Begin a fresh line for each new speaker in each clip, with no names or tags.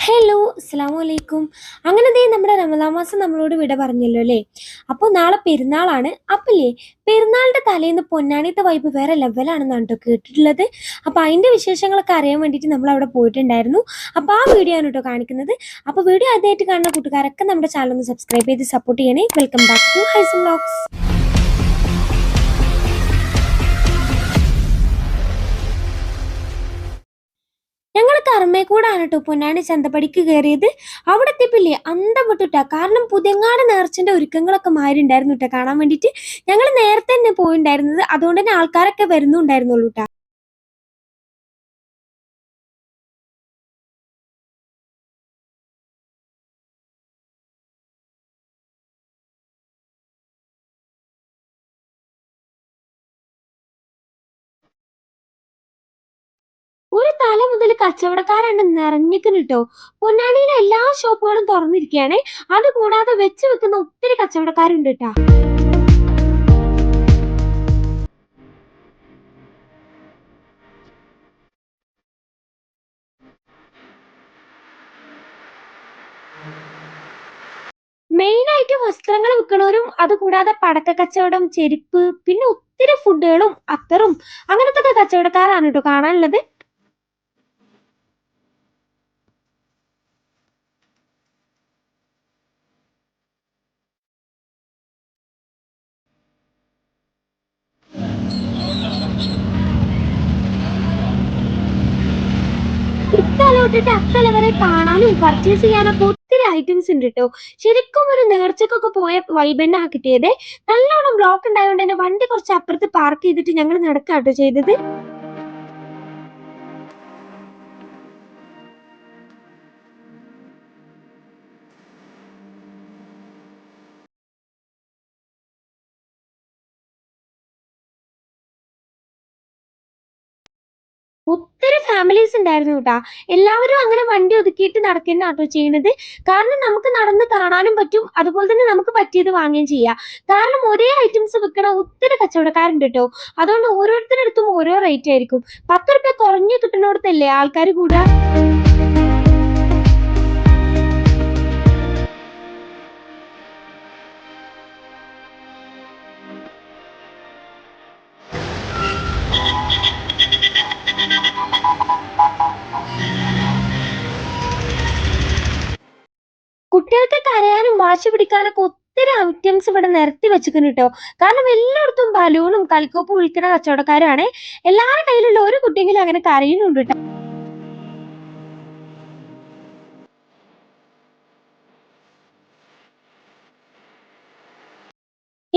Hello അസ്സലാമു അലൈക്കും. അങ്ങനെ ദേ നമ്മുടെ റമദാൻ മാസം നമ്മളോട് വിട പറഞ്ഞല്ലോ അല്ലേ. അപ്പോൾ നാളെ പെരുന്നാളാണ്. അപ്പല്ലേ പെരുന്നാളിന്റെ തലേന്ന് പൊന്നാനിത്തെ വൈബ് വേറെ ലെവലാണെന്നാണ് കേട്ടോ കേട്ടിട്ടുള്ളത്. അപ്പോൾ അതിന്റെ വിശേഷങ്ങളൊക്കെ അറിയാൻ വേണ്ടിയിട്ട് നമ്മൾ അവിടെ പോയിട്ടുണ്ടായിരുന്നു. അപ്പോൾ ആ വീഡിയോ ആണ് കേട്ടോ കാണിക്കുന്നത്. അപ്പോൾ വീഡിയോ ആദ്യമായിട്ട് കാണുന്ന കൂട്ടുകാരൊക്കെ നമ്മുടെ ചാനൽ ഒന്ന് സബ്സ്ക്രൈബ് ചെയ്ത് സപ്പോർട്ട് ചെയ്യണേ. Welcome back to Haisam vlogs. ഞങ്ങൾ കർമ്മേക്കൂടാണ് കേട്ടോ പൊന്നാനി ചന്തപ്പടിക്ക് കയറിയത്. അവിടെ എത്തിയപ്പില്ലേ അന്തം വിട്ടുട്ടാ. കാരണം പുതിയങ്ങാട് നേർച്ചന്റെ ഒരുക്കങ്ങളൊക്കെ മാറിണ്ടായിരുന്നു കേട്ടോ കാണാൻ വേണ്ടിയിട്ട്. ഞങ്ങൾ നേരത്തെ തന്നെ പോയിണ്ടായിരുന്നത്, അതുകൊണ്ട് തന്നെ ആൾക്കാരൊക്കെ വരുന്നുണ്ടായിരുന്നുള്ളൂ കേട്ടോ. ഒരു തല മുതൽ കച്ചവടക്കാരാണ് നിറഞ്ഞിക്കുന്നു കേട്ടോ. പൊന്നാനിയിലെ എല്ലാ ഷോപ്പുകളും തുറന്നിരിക്കുകയാണ്. അത് കൂടാതെ വെച്ച് വെക്കുന്ന ഒത്തിരി കച്ചവടക്കാരുണ്ട് കേട്ടോ. മെയിൻ ആയിട്ട് വസ്ത്രങ്ങൾ വിൽക്കണവരും അതുകൂടാതെ പടക്ക കച്ചവടം, ചെരുപ്പ്, പിന്നെ ഒത്തിരി ഫുഡുകളും അത്തറും അങ്ങനത്തെ കച്ചവടക്കാരാണ് കേട്ടോ കാണാനുള്ളത്. ഇത്തലോട്ടിട്ട് അത്തല വരെ കാണാനും പർച്ചേസ് ചെയ്യാനൊക്കെ ഒത്തിരി ഐറ്റംസ് ഉണ്ട് കേട്ടോ. ശരിക്കും ഒരു നേർച്ചക്കൊക്കെ പോയ വൈബ് തന്നെ ആ കിട്ടിയത്. നല്ലോണം ബ്ലോക്ക് ഉണ്ടായതുകൊണ്ട് തന്നെ വണ്ടി കുറച്ച് അപ്പുറത്ത് പാർക്ക് ചെയ്തിട്ട് ഞങ്ങൾ നടക്കാട്ടോ ചെയ്തത്. ഒത്തിരി ഫാമിലീസ് ഉണ്ടായിരുന്നു കേട്ടാ. എല്ലാവരും അങ്ങനെ വണ്ടി ഒതുക്കിയിട്ട് നടക്കുന്ന കേട്ടോ ചെയ്യുന്നത്. കാരണം നമുക്ക് നടന്ന് കാണാനും പറ്റും, അതുപോലെ തന്നെ നമുക്ക് പറ്റിയത് വാങ്ങുകയും ചെയ്യാം. കാരണം ഒരേ ഐറ്റംസ് വിൽക്കണ ഒത്തിരി കച്ചവടക്കാരുണ്ട് കേട്ടോ. അതുകൊണ്ട് ഓരോരുത്തരുടെ അടുത്തും ഓരോ റേറ്റ് ആയിരിക്കും. 10 റുപ്യ കുറഞ്ഞു കിട്ടുന്നിടത്തല്ലേ ആൾക്കാർ കൂടുക. കുട്ടികൾക്ക് കരയാനും വാശി പിടിക്കാനൊക്കെ ഒത്തിരി ഐറ്റംസ് ഇവിടെ നിരത്തി വെച്ചിരിക്കുന്നു കേട്ടോ. കാരണം എല്ലായിടത്തും ബലൂണും കളിക്കോപ്പും വിൽക്കുന്ന കച്ചവടക്കാരാണ്. എല്ലാവരുടെ കയ്യിലുള്ള ഒരു കുട്ടിയെങ്കിലും അങ്ങനെ കരയുന്നുണ്ട് കേട്ടോ.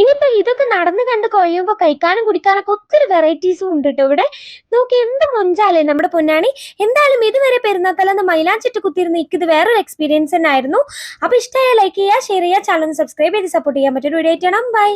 ഇനിയിപ്പോ ഇതൊക്കെ നടന്ന് കണ്ട് കഴിയുമ്പോ കഴിക്കാനും കുടിക്കാനൊക്കെ ഒത്തിരി വെറൈറ്റീസും ഉണ്ട് കേട്ടോ ഇവിടെ. നോക്കി എന്ത് മൊഞ്ചാലേ നമ്മുടെ പൊന്നാനി. എന്തായാലും ഇതുവരെ പെരുന്നാത്തലെന്ന് മൈലാഞ്ചിട്ട് കുത്തിയിരുന്ന ഇത് വേറൊരു എക്സ്പീരിയൻസ് തന്നെ ആയിരുന്നു. അപ്പൊ ഇഷ്ടമായ ലൈക്ക് ചെയ്യുക, ഷെയർ ചെയ്യുക, ചാനൽ സബ്സ്ക്രൈബ് ചെയ്ത് സപ്പോർട്ട് ചെയ്യാൻ പറ്റിയൊരു വീഡിയോ ആയിട്ട് ബൈ.